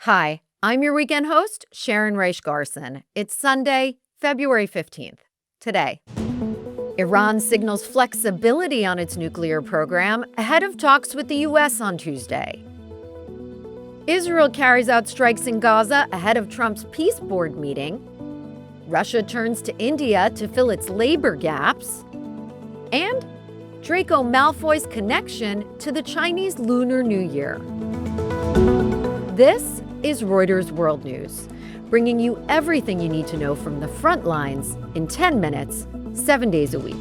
Hi, I'm your weekend host, Sharon Reisch Garson. It's Sunday, February 15th. Today, Iran signals flexibility on its nuclear program ahead of talks with the U.S. on Tuesday. Israel carries out strikes in Gaza ahead of Trump's peace board meeting. Russia turns to India to fill its labor gaps. And Draco Malfoy's connection to the Chinese Lunar New Year. This is Reuters World News, bringing you everything you need to know from the front lines in 10 minutes, 7 days a week.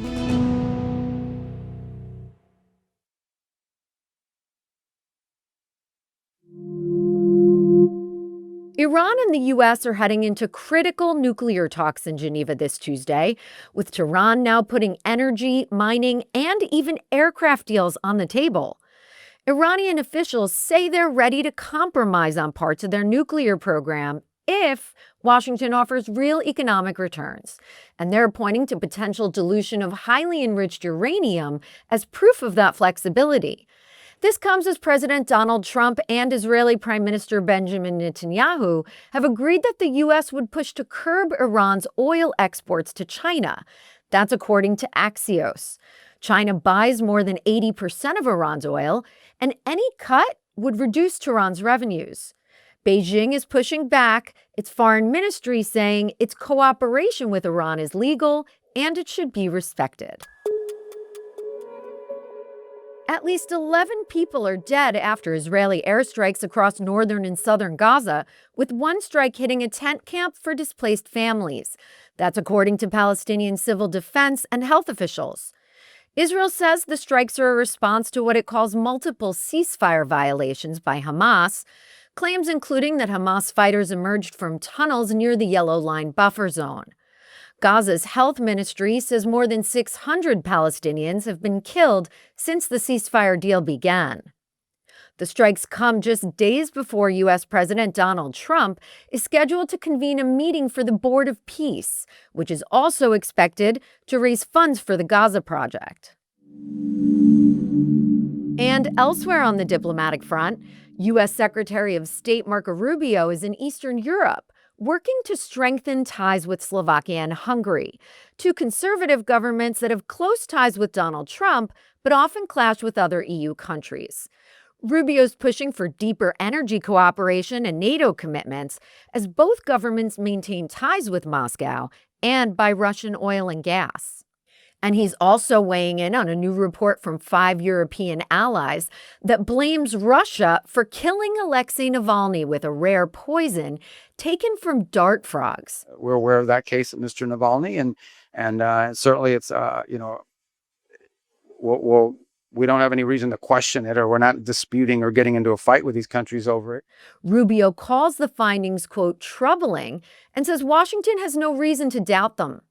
Iran and the U.S. are heading into critical nuclear talks in Geneva this Tuesday, with Tehran now putting energy, mining, and even aircraft deals on the table. Iranian officials say they're ready to compromise on parts of their nuclear program if Washington offers real economic returns. And they're pointing to potential dilution of highly enriched uranium as proof of that flexibility. This comes as President Donald Trump and Israeli Prime Minister Benjamin Netanyahu have agreed that the U.S. would push to curb Iran's oil exports to China. That's according to Axios. China buys more than 80% of Iran's oil, and any cut would reduce Tehran's revenues. Beijing is pushing back, its foreign ministry saying its cooperation with Iran is legal and it should be respected. At least 11 people are dead after Israeli airstrikes across northern and southern Gaza, with one strike hitting a tent camp for displaced families. That's according to Palestinian civil defense and health officials. Israel says the strikes are a response to what it calls multiple ceasefire violations by Hamas, claims including that Hamas fighters emerged from tunnels near the Yellow Line buffer zone. Gaza's health ministry says more than 600 Palestinians have been killed since the ceasefire deal began. The strikes come just days before U.S. President Donald Trump is scheduled to convene a meeting for the Board of Peace, which is also expected to raise funds for the Gaza project. And elsewhere on the diplomatic front, U.S. Secretary of State Marco Rubio is in Eastern Europe, working to strengthen ties with Slovakia and Hungary, two conservative governments that have close ties with Donald Trump, but often clash with other EU countries. Rubio's pushing for deeper energy cooperation and NATO commitments as both governments maintain ties with Moscow and buy Russian oil and gas. And he's also weighing in on a new report from 5 European allies that blames Russia for killing Alexei Navalny with a rare poison taken from dart frogs. We're aware of that case of Mr. Navalny, and certainly it's we don't have any reason to question it, or we're not disputing or getting into a fight with these countries over it. Rubio calls the findings, quote, troubling, and says Washington has no reason to doubt them.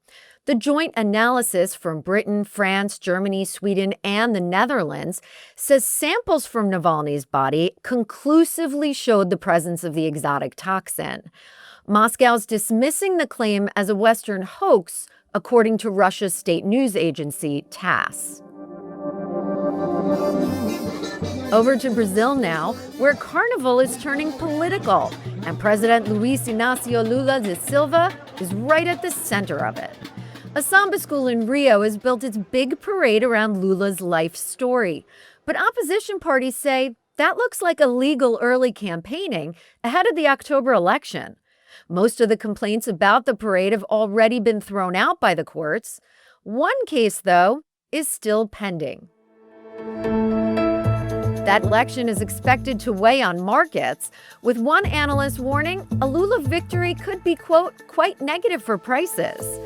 The joint analysis from Britain, France, Germany, Sweden, and the Netherlands says samples from Navalny's body conclusively showed the presence of the exotic toxin. Moscow's dismissing the claim as a Western hoax, according to Russia's state news agency, TASS. Over to Brazil now, where Carnival is turning political, and President Luiz Inácio Lula da Silva is right at the center of it. A samba school in Rio has built its big parade around Lula's life story. But opposition parties say that looks like illegal early campaigning ahead of the October election. Most of the complaints about the parade have already been thrown out by the courts. One case, though, is still pending. That election is expected to weigh on markets, with one analyst warning a Lula victory could be, quote, quite negative for prices.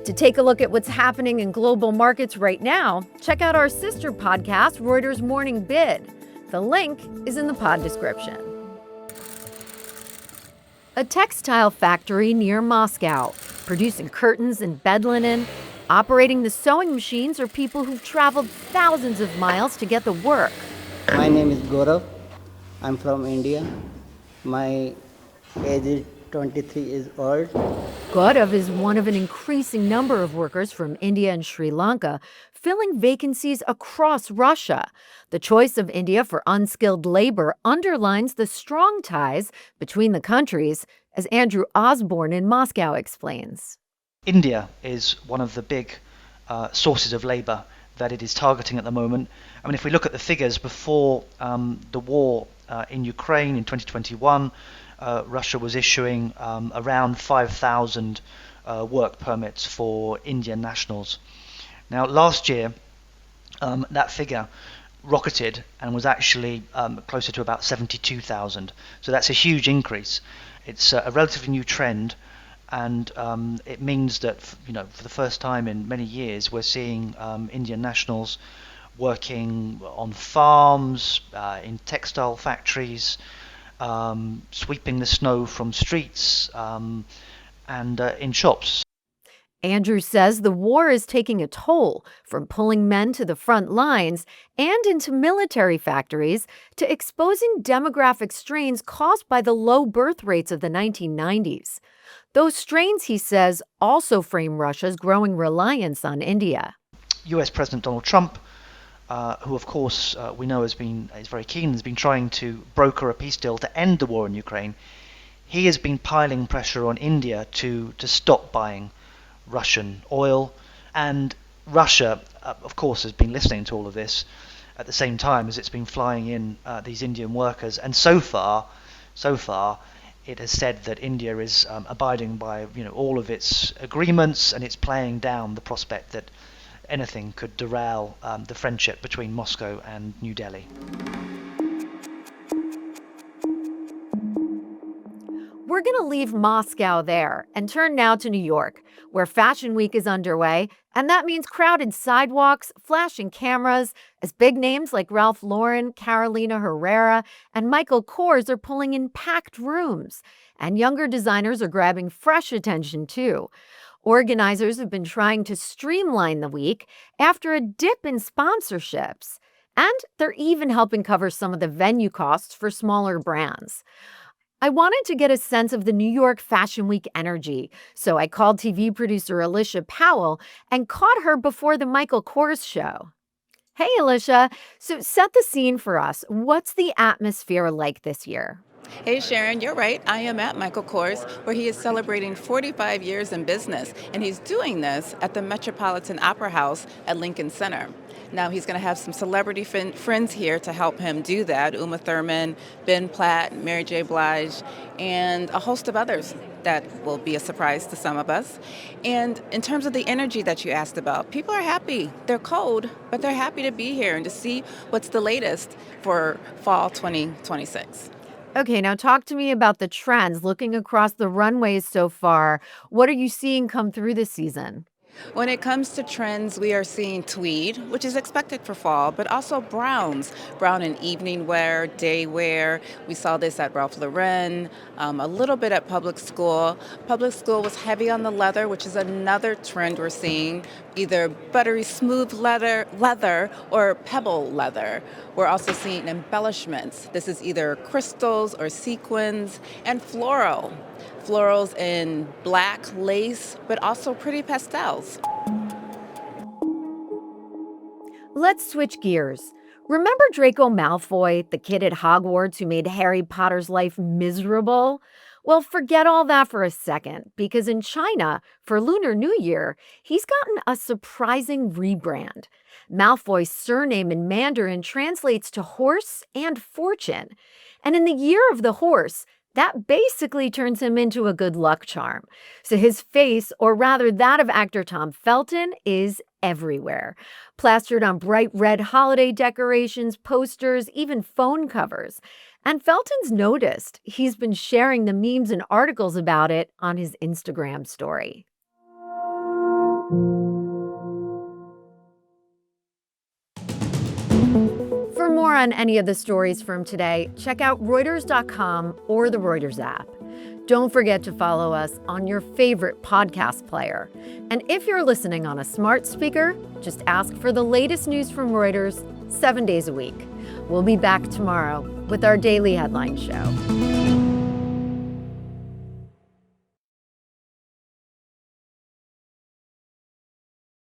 To take a look at what's happening in global markets right now, check out our sister podcast, Reuters Morning Bid. The link is in the pod description. A textile factory near Moscow, producing curtains and bed linen. Operating the sewing machines are people who've traveled thousands of miles to get the work. My name is Gaurav. I'm from India. My age is 23 years old. Gaurav is one of an increasing number of workers from India and Sri Lanka filling vacancies across Russia. The choice of India for unskilled labor underlines the strong ties between the countries, as Andrew Osborne in Moscow explains. India is one of the big sources of labor that it is targeting at the moment. I mean, if we look at the figures before the war in Ukraine in 2021, Russia was issuing around 5,000 work permits for Indian nationals. Now, last year, that figure rocketed and was actually closer to about 72,000. So that's a huge increase. It's a relatively new trend, and it means that, for the first time in many years, we're seeing Indian nationals working on farms, in textile factories, sweeping the snow from streets, and in shops. Andrew says the war is taking a toll, from pulling men to the front lines and into military factories to exposing demographic strains caused by the low birth rates of the 1990s. Those strains, he says, also frame Russia's growing reliance on India. US President Donald Trump, who of course we know is very keen, has been trying to broker a peace deal to end the war in Ukraine. He has been piling pressure on India to stop buying Russian oil, and Russia, of course, has been listening to all of this at the same time as it's been flying in these Indian workers. And so far, it has said that India is abiding by all of its agreements, and it's playing down the prospect that anything could derail the friendship between Moscow and New Delhi. We're going to leave Moscow there and turn now to New York, where Fashion Week is underway, and that means crowded sidewalks, flashing cameras, as big names like Ralph Lauren, Carolina Herrera, and Michael Kors are pulling in packed rooms. And younger designers are grabbing fresh attention, too. Organizers have been trying to streamline the week after a dip in sponsorships, and they're even helping cover some of the venue costs for smaller brands. I wanted to get a sense of the New York Fashion Week energy, so I called TV producer Alicia Powell and caught her before the Michael Kors show. Hey, Alicia. So set the scene for us. What's the atmosphere like this year? Hey Sharon, you're right. I am at Michael Kors, where he is celebrating 45 years in business, and he's doing this at the Metropolitan Opera House at Lincoln Center. Now he's going to have some celebrity friends here to help him do that. Uma Thurman, Ben Platt, Mary J. Blige, and a host of others that will be a surprise to some of us. And in terms of the energy that you asked about, people are happy. They're cold, but they're happy to be here and to see what's the latest for fall 2026. Okay, now talk to me about the trends. Looking across the runways so far, what are you seeing come through this season? When it comes to trends, we are seeing tweed, which is expected for fall, but also browns. Brown in evening wear, day wear. We saw this at Ralph Lauren, a little bit at Public School. Public School was heavy on the leather, which is another trend we're seeing, either buttery smooth leather or pebble leather. We're also seeing embellishments. This is either crystals or sequins, and floral. Florals in black, lace, but also pretty pastels. Let's switch gears. Remember Draco Malfoy, the kid at Hogwarts who made Harry Potter's life miserable? Well, forget all that for a second, because in China, for Lunar New Year, he's gotten a surprising rebrand. Malfoy's surname in Mandarin translates to horse and fortune. And in the year of the horse, that basically turns him into a good luck charm. So his face, or rather that of actor Tom Felton, is everywhere. Plastered on bright red holiday decorations, posters, even phone covers. And Felton's noticed. He's been sharing the memes and articles about it on his Instagram story. For more on any of the stories from today, check out Reuters.com or the Reuters app. Don't forget to follow us on your favorite podcast player. And if you're listening on a smart speaker, just ask for the latest news from Reuters 7 days a week. We'll be back tomorrow with our daily headline show.